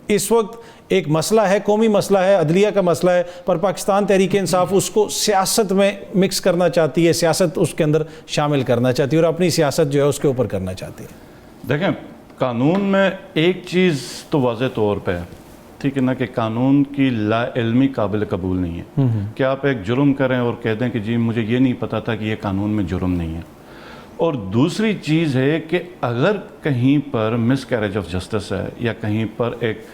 اس وقت ایک مسئلہ ہے، قومی مسئلہ ہے، عدلیہ کا مسئلہ ہے، پر پاکستان تحریک انصاف اس کو سیاست میں مکس کرنا چاہتی ہے، سیاست اس کے اندر شامل کرنا چاہتی ہے اور اپنی سیاست جو ہے اس کے اوپر کرنا چاہتی ہے۔ دیکھیں، قانون میں ایک چیز تو واضح طور پہ ہے، ٹھیک ہے نا، کہ قانون کی لا علمی قابل قبول نہیں ہے کہ آپ ایک جرم کریں اور کہہ دیں کہ جی مجھے یہ نہیں پتا تھا کہ یہ قانون میں جرم نہیں ہے۔ اور دوسری چیز ہے کہ اگر کہیں پر مس کیریج آف جسٹس ہے یا کہیں پر ایک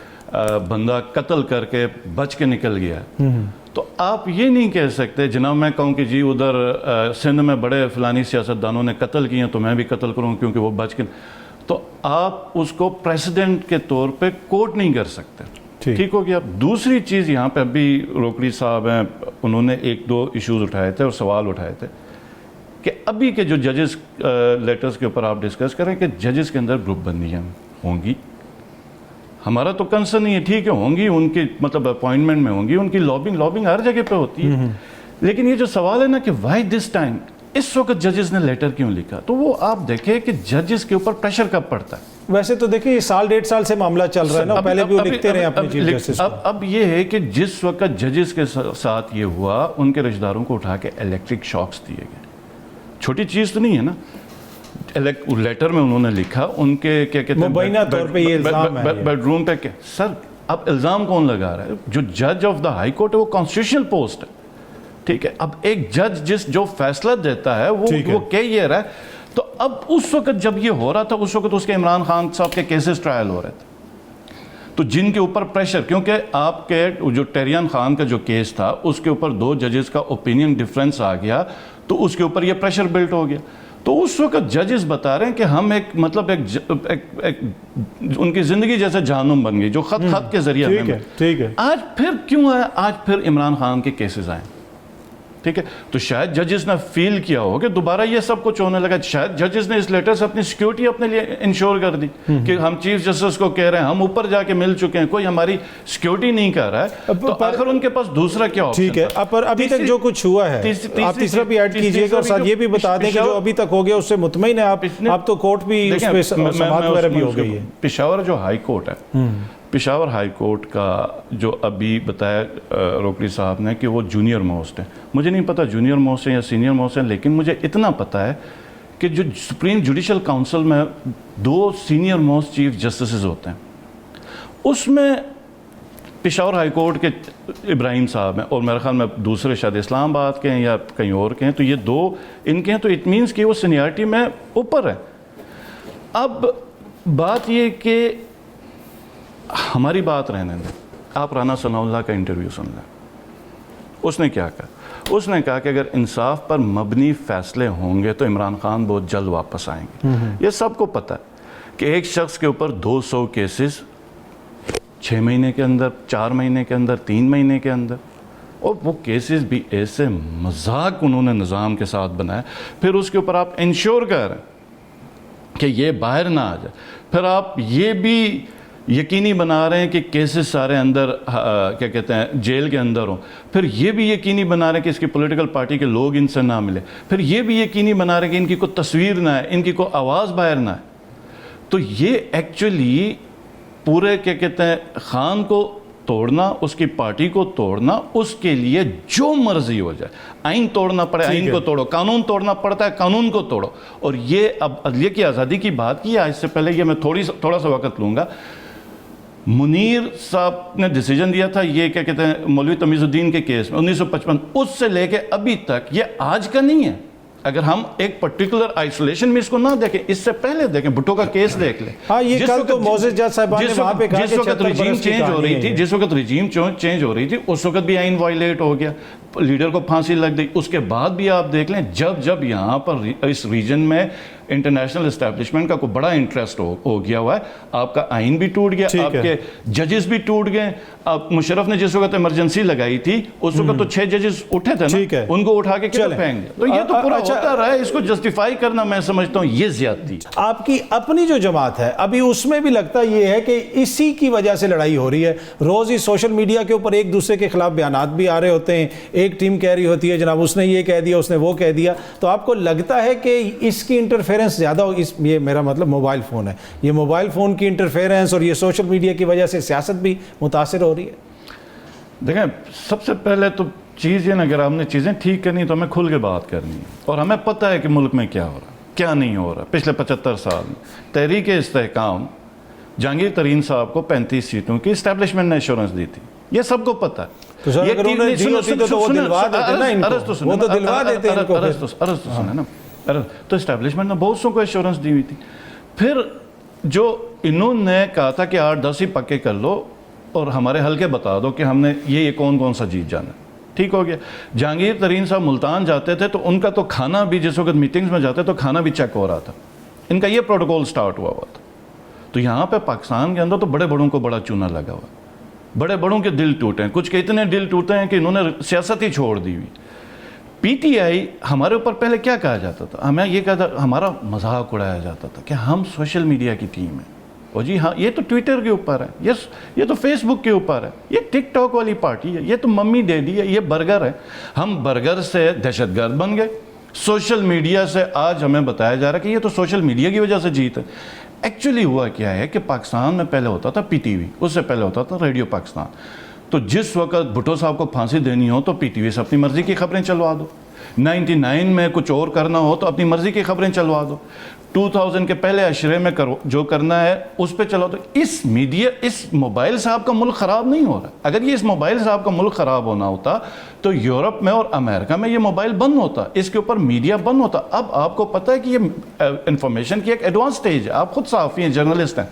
بندہ قتل کر کے بچ کے نکل گیا ہے، تو آپ یہ نہیں کہہ سکتے جناب میں کہوں کہ جی ادھر سندھ میں بڑے فلانی سیاستدانوں نے قتل کیے تو میں بھی قتل کروں کیونکہ وہ بچ کے، تو آپ اس کو پریسیڈنٹ کے طور پہ کوٹ نہیں کر سکتے۔ ٹھیک ہو گیا۔ دوسری چیز یہاں پہ ابھی روکڑی صاحب ہیں، انہوں نے ایک دو ایشوز اٹھائے تھے اور سوال اٹھائے تھے کہ ابھی کے جو ججز لیٹرز کے اوپر آپ ڈسکس کریں کہ ججز کے اندر گروپ بندیاں ہوں گی، ہمارا تو کنسرن نہیں ہے، ٹھیک ہے ہوں گی، ان کی مطلب اپوائنٹمنٹ میں ہوں گی، ان کی لابنگ ہر جگہ پہ ہوتی ہے، لیکن یہ جو سوال ہے نا کہ وائی دس ٹائم، اس وقت ججز نے لیٹر کیوں لکھا، تو وہ آپ دیکھیں کہ ججز کے اوپر پریشر کب پڑتا ہے۔ ویسے تو دیکھیں یہ سال ڈیڑھ سال سے معاملہ چل رہا ہے نا، پہلے بھی وہ لکھتے رہے اپنے چیف جسٹس کو۔ اب یہ ہے کہ جس وقت ججز کے ساتھ یہ ہوا، ان کے رشتہ داروں کو اٹھا کے الیکٹرک شاکس دیے گئے، چھوٹی چیز تو نہیں ہے نا۔ لیٹر میں انہوں نے لکھا ان کے کیا کہتے ہیں مبینہ طور پہ یہ الزام ہے، بیڈ روم پہ، سر اب الزام کون لگا رہا ہے؟ جو جج آف دا ہائی کورٹ ہے وہ کانسٹیٹیوشنل پوسٹ ہے، ٹھیک ہے۔ اب ایک جج جو فیصلہ دیتا ہے وہ کہہ یہ رہا ہے، تو اب اس وقت جب یہ ہو رہا تھا اس وقت اس کے عمران خان صاحب کے کیسز ٹرائل ہو رہے تھے، تو جن کے اوپر پریشر، کیونکہ آپ کے جو ٹیریان خان کا جو کیس تھا اس کے اوپر دو ججز کا اوپینین ڈیفرنس آ گیا، تو اس کے اوپر یہ پریشر بلٹ ہو گیا۔ تو اس وقت ججز بتا رہے ہیں کہ ہم ایک مطلب ایک ان کی زندگی جیسے جہنم بن گئی جو خط کے ذریعے ٹھیک ہے۔ آج پھر کیوں ہے؟ آج پھر عمران خان کے کیسز آئے، ٹھیک ہے، تو شاید ججز نے فیل کیا ہو کہ دوبارہ یہ سب کچھ ہونے لگا، شاید ججز نے اس لیٹر سے اپنی سیکیورٹی اپنے لیے انشور کر دی کہ ہم چیف جسٹس کو کہہ رہے ہیں، ہم اوپر جا کے مل چکے ہیں، کوئی ہماری سیکیورٹی نہیں کر رہا ہے، تو آخر ان کے پاس دوسرا کیا آپشن؟ ٹھیک ہے، پر ابھی تک جو کچھ ہوا ہے آپ تیسرا بھی ایڈ کیجئے گا اور ساتھ یہ بھی بتا دیں کہ جو ابھی تک ہو گیا اس سے مطمئن ہے آپ؟ تو کورٹ بھی اس پہ سماعت وغیرہ بھی ہو گئی ہے۔ پشاور جو ہائی کورٹ ہے، پشاور ہائی کورٹ کا جو ابھی بتایا روکڑی صاحب نے کہ وہ جونیئر موسٹ ہے، مجھے نہیں پتا جونیئر موسٹ ہیں یا سینئر موسٹ ہیں، لیکن مجھے اتنا پتا ہے کہ جو سپریم جوڈیشل کاؤنسل میں دو سینئر موسٹ چیف جسٹسز ہوتے ہیں، اس میں پشاور ہائی کورٹ کے ابراہیم صاحب ہیں اور میرے خیال میں دوسرے شاید اسلام آباد کے ہیں یا کہیں اور کے ہیں، تو یہ دو ان کے ہیں، تو اٹ مینس کہ وہ سینیارٹی میں اوپر ہے۔ اب بات یہ کہ ہماری بات رہنے دیں، آپ رانا ثناء اللہ کا انٹرویو سن لیں، اس نے کیا کہا؟ اس نے کہا کہ اگر انصاف پر مبنی فیصلے ہوں گے تو عمران خان بہت جلد واپس آئیں گے۔ یہ سب کو پتہ ہے کہ ایک شخص کے اوپر 200 کیسز 6 مہینے کے اندر، 4 مہینے کے اندر، 3 مہینے کے اندر، اور وہ کیسز بھی ایسے مذاق انہوں نے نظام کے ساتھ بنایا، پھر اس کے اوپر آپ انشور کر رہے ہیں کہ یہ باہر نہ آ جائے، پھر آپ یہ بھی یقینی بنا رہے ہیں کہ کیسز سارے اندر کیا کہتے ہیں جیل کے اندر ہوں، پھر یہ بھی یقینی بنا رہے ہیں کہ اس کی پولیٹیکل پارٹی کے لوگ ان سے نہ ملے، پھر یہ بھی یقینی بنا رہے ہیں کہ ان کی کوئی تصویر نہ ہے، ان کی کوئی آواز باہر نہ ہے۔ تو یہ ایکچولی پورے کیا کہتے ہیں خان کو توڑنا، اس کی پارٹی کو توڑنا، اس کے لیے جو مرضی ہو جائے، آئین توڑنا پڑے آئین کو توڑو، قانون توڑنا پڑتا ہے قانون کو توڑو۔ اور یہ اب عدلیہ کی آزادی کی بات کی ہے، اس سے پہلے یہ میں تھوڑا سا وقت لوں گا، منیر صاحب نے ڈیسیجن دیا تھا یہ کیا کہتے ہیں مولوی تمیز الدین کے کیس میں 1955، اس سے لے کے ابھی تک، یہ آج کا نہیں ہے۔ اگر ہم ایک پرٹیکولر آئسولیشن میں اس کو نہ دیکھیں، اس سے پہلے دیکھیں بھٹو کا کیس دیکھ لیں، ہاں یہ کل تو موزز جج صاحبان نے وہاں پہ کہا کہ 76 برس کی کہانی ہے۔ جس وقت رجیم چینج ہو رہی تھی اس وقت بھی آئین وائلیٹ ہو گیا، لیڈر کو پھانسی لگ گئی، اس کے بعد بھی آپ دیکھ لیں جب یہاں پر اس ریجن میں انٹرنیشنل اسٹیبلشمنٹ کا کوئی بڑا انٹرسٹ ہو گیا ہوا ہے، آپ کا آئین بھی ٹوٹ گیا، آپ کے ججز بھی ٹوٹ گئے۔ اب مشرف نے جس وقت ایمرجنسی لگائی تھی اس وقت تو 6 ججز اٹھے تھے نا، ان کو اٹھا کے کیا پھینک دیا، تو یہ تو پورا ہوتا رہا ہے، اس کو جسٹیفائی کرنا میں سمجھتا ہوں یہ زیادتی۔ آپ کی اپنی جو جماعت ہے ابھی اس میں بھی لگتا یہ ہے کہ اسی کی وجہ سے لڑائی ہو رہی ہے، روز ہی سوشل میڈیا کے اوپر ایک دوسرے کے خلاف بیانات بھی آ رہے ہوتے ہیں، ایک ٹیم کہہ رہی ہوتی ہے جناب اس نے یہ کہہ دیا, اس نے وہ کہہ دیا, تو آپ کو لگتا ہے کہ اس کی انٹرفیرنس زیادہ ہو, یہ میرا مطلب موبائل فون ہے, یہ موبائل فون کی انٹرفیرنس اور یہ سوشل میڈیا کی وجہ سے سیاست بھی متاثر ہو رہی ہے؟ دیکھیں, سب سے پہلے تو چیز یہ نا, اگر ہم نے چیزیں ٹھیک کرنی تو ہمیں کھل کے بات کرنی ہے, اور ہمیں پتہ ہے کہ ملک میں کیا ہو رہا ہے کیا نہیں ہو رہا. پچھلے 75 سال میں تحریک استحکام جہانگیر ترین صاحب کو 35 سیٹوں کی اسٹیبلشمنٹ نے ایشورنس دی تھی, یہ سب کو پتہ ہے. تو سر اگر انہوں نے دی ہوتی تو وہ دلوا دیتے نا ان کو, وہ تو دلوا دیتے ان کو. عرض تو سنیں نا, تو اسٹیبلشمنٹ نے بہت سو کو ایشورنس دی ہوئی تھی. پھر جو انہوں نے کہا تھا کہ 8-10 ہی پکے کر لو اور ہمارے حلقے بتا دو کہ ہم نے یہ کون کون سا جیت جانا ہے, ٹھیک ہو گیا. جہانگیر ترین صاحب ملتان جاتے تھے تو ان کا تو کھانا بھی, جس وقت میٹنگز میں جاتے تو کھانا بھی چیک ہو رہا تھا, ان کا یہ پروٹوکول سٹارٹ ہوا تھا. تو یہاں پہ پاکستان کے اندر تو بڑے بڑوں کو بڑا چونا لگا ہوا ہے, بڑے بڑوں کے دل ٹوٹے ہیں, کچھ کے اتنے دل ٹوٹے ہیں کہ انہوں نے سیاست ہی چھوڑ دی ہوئی. پی ٹی آئی ہمارے اوپر پہلے کیا کہا جاتا تھا, ہمیں یہ کہا تھا, ہمارا مذاق اڑایا جاتا تھا کہ ہم سوشل میڈیا کی ٹیم ہیں, اور جی ہاں یہ تو ٹویٹر کے اوپر ہے, یہ تو فیس بک کے اوپر ہے, یہ ٹک ٹاک والی پارٹی ہے, یہ تو ممی ڈیڈی ہے, یہ برگر ہے. ہم برگر سے دہشت گرد بن گئے, سوشل میڈیا سے آج ہمیں بتایا جا رہا ہے کہ یہ تو سوشل میڈیا کی وجہ سے جیت ہے. ایکچولی ہوا کیا ہے کہ پاکستان میں پہلے ہوتا تھا پی ٹی وی, اس سے پہلے ہوتا تھا ریڈیو پاکستان. تو جس وقت بھٹو صاحب کو پھانسی دینی ہو تو پی ٹی وی سے اپنی مرضی کی خبریں چلوا دو, 99 میں کچھ اور کرنا ہو تو اپنی مرضی کی خبریں چلوا دو, 2000 کے پہلے عشرے میں جو کرنا ہے اس پہ چلو. تو اس میڈیا, اس موبائل سے آپ کا ملک خراب نہیں ہو رہا. اگر یہ اس موبائل سے آپ کا ملک خراب ہونا ہوتا تو یورپ میں اور امریکہ میں یہ موبائل بند ہوتا, اس کے اوپر میڈیا بند ہوتا. اب آپ کو پتہ ہے کہ یہ انفارمیشن کی ایک ایڈوانس سٹیج ہے, آپ خود صحافی ہیں, جرنلسٹ ہیں,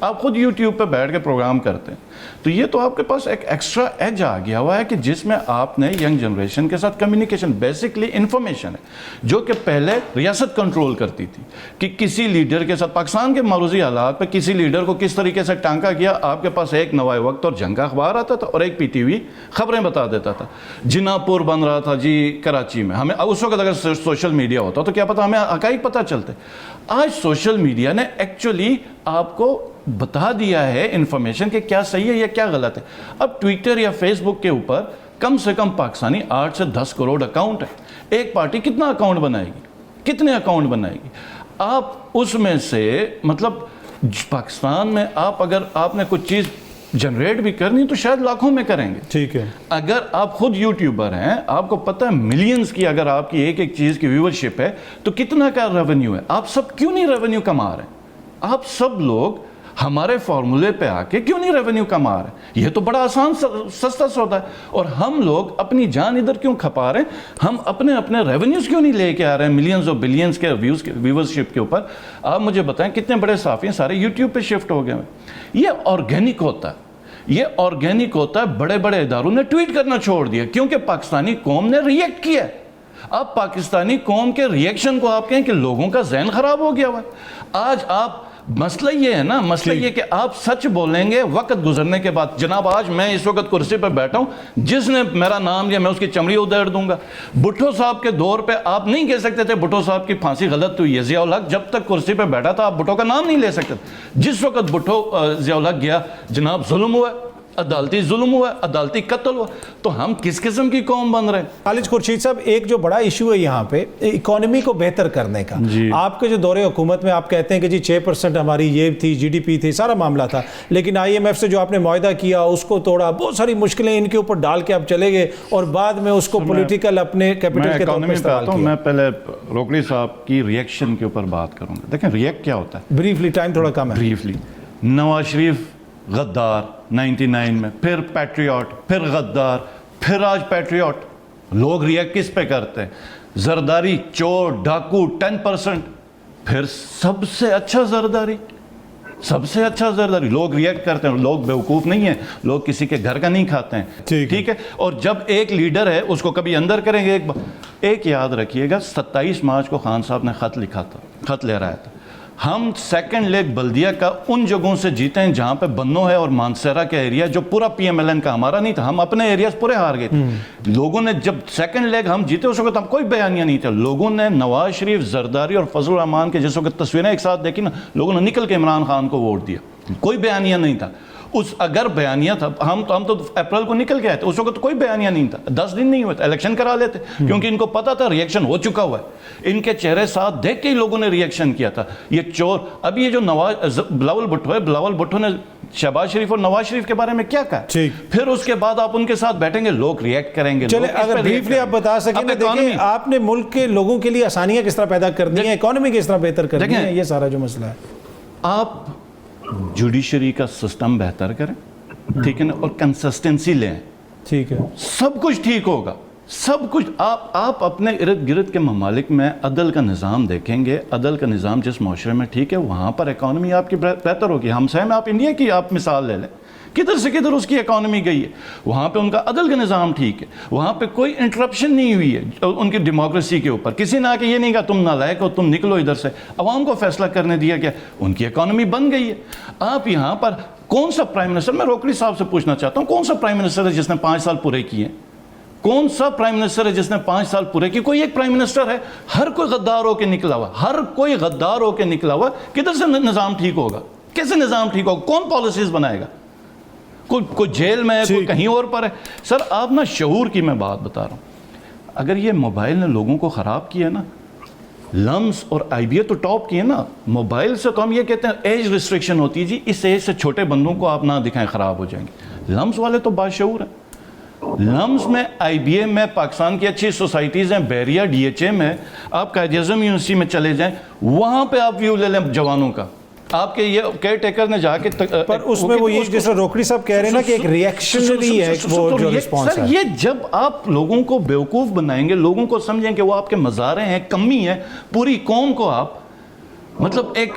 آپ خود یوٹیوب پہ بیٹھ کے پروگرام کرتے ہیں, تو یہ تو آپ کے پاس ایک ایکسٹرا ایج آ گیا ہوا ہے کہ جس میں آپ نے ینگ جنریشن کے ساتھ کمیونیکیشن, بیسکلی انفارمیشن ہے, جو کہ پہلے ریاست کنٹرول کرتی تھی کہ کسی لیڈر کے ساتھ, پاکستان کے معروضی حالات پہ کسی لیڈر کو کس طریقے سے ٹانکا کیا, آپ کے پاس ایک نوائے وقت اور جنگ کا اخبار آتا تھا اور ایک پی ٹی وی خبریں بتا دیتا تھا. جنا پور بن رہا تھا جی کراچی میں, ہمیں اس وقت اگر سوشل میڈیا ہوتا تو کیا پتا, ہمیں حقائق پتہ چلتے. آج سوشل میڈیا نے ایکچولی آپ کو بتا دیا ہے انفارمیشن کہ کیا صحیح ہے یا کیا غلط ہے. اب ٹویٹر یا فیس بک کے اوپر کم سے کم پاکستانی 8 سے 10 کروڑ اکاؤنٹ ہے. ایک پارٹی کتنا اکاؤنٹ بنائے گی, کتنے اکاؤنٹ بنائے گی؟ آپ اس میں سے مطلب پاکستان میں اگر آپ نے کچھ چیز جنریٹ بھی کرنی تو شاید لاکھوں میں کریں گے. ٹھیک ہے, اگر آپ خود یوٹیوبر ہیں, آپ کو پتہ ہے ملینز کی اگر آپ کی ایک چیز کی ویورشپ ہے تو کتنا کا ریونیو ہے. آپ سب کیوں نہیں ریونیو کما رہے ہیں؟ آپ سب لوگ ہمارے فارمولے پہ آ کے کیوں نہیں ریونیو کما رہے ہیں؟ یہ تو بڑا آسان سستا سودا ہے. اور ہم لوگ اپنی جان ادھر کیوں کھپا رہے ہیں؟ ہم اپنے ریونیوز کیوں نہیں لے کے آ رہے ہیں ملینز اور بلینز کے ویورشپ کے اوپر؟ آپ مجھے بتائیں کتنے بڑے صحافی ہیں سارے یوٹیوب پہ شفٹ ہو گئے ہیں. یہ آرگینک ہوتا ہے, یہ آرگینک ہوتا ہے. بڑے بڑے اداروں نے ٹویٹ کرنا چھوڑ دیا کیونکہ پاکستانی قوم نے ریئیکٹ کیا ہے. آپ پاکستانی قوم کے ریئیکشن کو آپ کہیں کہ لوگوں کا ذہن خراب ہو گیا ہوا ہے. آج آپ مسئلہ یہ ہے نا, مسئلہ یہ کہ آپ سچ بولیں گے وقت گزرنے کے بعد. جناب آج میں اس وقت کرسی پہ بیٹھا ہوں, جس نے میرا نام لیا میں اس کی چمڑی ادھیڑ دوں گا. بھٹو صاحب کے دور پہ آپ نہیں کہہ سکتے تھے بھٹو صاحب کی پھانسی غلط ہوئی ہے. ضیاء الحق جب تک کرسی پہ بیٹھا تھا آپ بھٹو کا نام نہیں لے سکتے. جس وقت بھٹو ضیاء الحق گیا جناب ظلم ہوا, عدالتی ظلم ہوا, عدالتی قتل ہوا. تو ہم کس قسم کی قوم بن رہے ہیں؟ خالد خورشید صاحب, ایک جو بڑا ایشو ہے یہاں پہ اکانومی کو بہتر کرنے کا, آپ کے جو دور حکومت میں آپ کہتے ہیں کہ جی 6% ہماری یہ تھی, جی ڈی پی تھی, سارا معاملہ تھا, لیکن آئی ایم ایف سے جو آپ نے معاہدہ کیا اس کو توڑا, بہت ساری مشکلیں ان کے اوپر ڈال کے آپ چلے گئے اور بعد میں اس کو پولیٹیکل اپنے کیپٹل کے طور پر استعمال کیا. میں پہلے روکڑی صاحب کی ریئیکشن کے اوپر بات کروں گا. دیکھیں ریئیکٹ کیا ہوتا ہے, بریفلی, ٹائم تھوڑا کم ہے. بریفلی, نواز شریف غدار 99 میں, پھر پیٹریوٹ, پھر غدار, پھر آج پیٹریوٹ. لوگ ریئیکٹ کس پہ کرتے ہیں؟ زرداری, چور, ڈاکو 10%, پھر سب سے اچھا زرداری, سب سے اچھا زرداری. لوگ ریئیکٹ کرتے ہیں, لوگ بیوقوف نہیں ہیں, لوگ کسی کے گھر کا نہیں کھاتے ہیں. ٹھیک ہے. اور جب ایک لیڈر ہے اس کو کبھی اندر کریں گے. ایک یاد رکھیے گا, 27 مارچ کو خان صاحب نے خط لکھا تھا, خط لے رہا تھا, ہم سیکنڈ لیگ بلدیہ کا ان جگہوں سے جیتے ہیں جہاں پہ بنو ہے اور مانسیرا کا ایریا جو پورا پی ایم ایل این کا ہمارا نہیں تھا. ہم اپنے ایریاز پورے ہار گئے تھے. لوگوں نے جب سیکنڈ لیگ ہم جیتے اس وقت ہم کوئی بیانیہ نہیں تھا. لوگوں نے نواز شریف, زرداری اور فضل الرحمان کے جس وقت تصویریں ایک ساتھ دیکھی نا, لوگوں نے نکل کے عمران خان کو ووٹ دیا. کوئی بیانیہ نہیں تھا. اس اگر بیانیہ تھا، ہم تو اپریل کو نکل گئے تھے، اس وقت کوئی بیانیہ نہیں تھا، 10 دن نہیں ہوئے تھے، الیکشن کرا لیتے، کیونکہ ان کو پتا تھا ریئیکشن ہو چکا ہوا ہے، ان کے چہرے ساتھ دیکھ کے ہی لوگوں نے ریئیکشن کیا تھا، یہ چور۔ اب یہ جو بلاول بھٹو ہے، بلاول بھٹو نے شہباز شریف اور نواز شریف کے بارے میں کیا کہا، پھر اس کے بعد آپ ان کے ساتھ بیٹھیں گے، لوگ ریئیکٹ کریں گے۔ چلے اگر بریفلی آپ بتا سکیں نا، دیکھیں آپ نے ملک کے لوگوں کے لیے آسانیاں کس طرح پیدا کر دی ہیں، اکانومی کس طرح بہتر کر دی ہے، یہ سارا جو مسئلہ ہے۔ آپ جوڈیشری کا سسٹم بہتر کریں، ٹھیک ہے نا، اور کنسسٹنسی لیں، ٹھیک ہے، سب کچھ ٹھیک ہوگا، سب کچھ۔ آپ اپنے ارد گرد کے ممالک میں عدل کا نظام دیکھیں گے، عدل کا نظام جس معاشرے میں ٹھیک ہے، وہاں پر اکانومی آپ کی بہتر ہوگی۔ ہمسائے میں آپ انڈیا کی آپ مثال لے لیں، کدھر سے کدھر اس کی اکانومی گئی ہے، وہاں پہ ان کا عدل کا نظام ٹھیک ہے، وہاں پہ کوئی انٹرپشن نہیں ہوئی ہے ان کی ڈیموکریسی کے اوپر، کسی نے آ کے یہ نہیں کہا تم نالائق ہو، تم نکلو ادھر سے، عوام کو فیصلہ کرنے دیا گیا، ان کی اکانومی بن گئی ہے۔ آپ یہاں پر کون سا پرائم منسٹر، میں روکڑی صاحب سے پوچھنا چاہتا ہوں، کون سا پرائم منسٹر ہے جس نے 5 سال پورے کیے؟ کون سا پرائم منسٹر ہے جس نے 5 سال پورے کیے؟ کوئی ایک پرائم منسٹر ہے؟ ہر کوئی غدار ہو کے نکلا ہوا، ہر کوئی غدار ہو کے نکلا ہوا، کدھر سے نظام ٹھیک ہوگا؟ کیسے نظام ٹھیک ہوگا؟ کون پالیسیز بنائے گا؟ کوئی جیل میں ہے، کوئی کہیں اور پر ہے۔ سر آپ نا شعور کی میں بات بتا رہا ہوں، اگر یہ موبائل نے لوگوں کو خراب کیا نا، لمس اور آئی بی اے تو ٹاپ کیے نا، موبائل سے تو ہم یہ کہتے ہیں ایج ریسٹرکشن ہوتی ہے جی، اس ایج سے چھوٹے بندوں کو آپ نہ دکھائیں، خراب ہو جائیں گے۔ لمس والے تو باشعور ہیں، لمس میں آئی بی اے میں پاکستان کی اچھی سوسائٹیز ہیں، بیریا ڈی ایچ اے میں، آپ قائد اعظم یونیورسٹی میں چلے جائیں، وہاں پہ آپ ویو لے لیں جوانوں کا، آپ کے یہ کیئر ٹیکر نے جا کے، پر اس میں وہ یہ جیسے روکڑی صاحب کہہ رہے ہیں نا کہ ایک ریئیکشنری ہے وہ جو ریسپانس ہے۔ یہ جب آپ لوگوں کو بیوقوف بنائیں گے، لوگوں کو سمجھیں کہ وہ آپ کے مزارے ہیں، کمی ہے، پوری قوم کو آپ مطلب ایک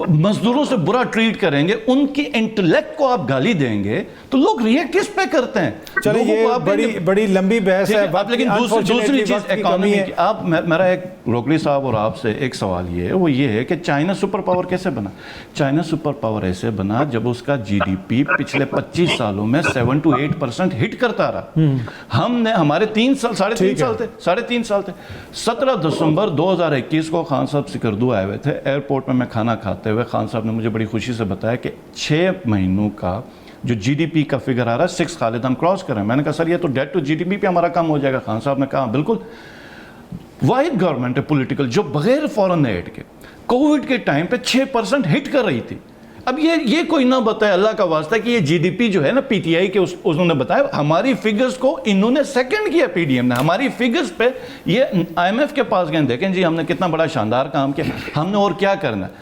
مزدوروں سے برا ٹریٹ کریں گے، ان کی انٹلیکٹ کو آپ گالی دیں گے، تو لوگ ریئیکٹ کس پہ کرتے ہیں؟ چلیں یہ بڑی لمبی بحث ہے، لیکن دوسری چیز اکانومی کی، آپ میرا ایک روکڑی صاحب اور آپ سے ایک سوال یہ ہے، وہ یہ ہے کہ چائنا سپر پاور کیسے بنا؟ چائنا سپر پاور ایسے بنا جب اس کا جی ڈی پی پچھلے 25 سالوں میں 7 to 8% ہٹ کرتا رہا۔ ہم نے ہمارے 3 سال، 3.5 سال تھے۔ 17 دسمبر 2021 کو خان صاحب سکردو آئے ہوئے تھے، ایئرپورٹ میں کھانا کھاتے ہوئے خان صاحب نے مجھے بڑی خوشی سے بتایا کہ 6 مہینوں کا جو جی ڈی پی کا فگر آ رہا ہے 6 خالد ہم کراس کر رہے ہیں۔ میں نے کہا سر یہ تو debt to G D P پہ ہمارا کم ہو جائے گا۔ خان صاحب نے کہا بالکل، واحد گورنمنٹ ہے پولیٹیکل جو بغیر فورن ایڈ کے کووڈ کے ٹائم پہ 6% ہٹ کر رہی تھی۔ اب یہ کوئی نہ بتائے اللہ کا واسطہ کہ یہ جی ڈی پی جو ہے نا پی ٹی آئی کے انہوں نے بتایا، ہماری فگرز کو انہوں نے سیکنڈ کیا، پی ڈی ایم نے ہماری فگرز پہ، یہ آئی ایم ایف کے پاس گئے، دیکھیں جی ہم نے کتنا بڑا شاندار کام کیا، ہم نے اور کیا کرنا ہے۔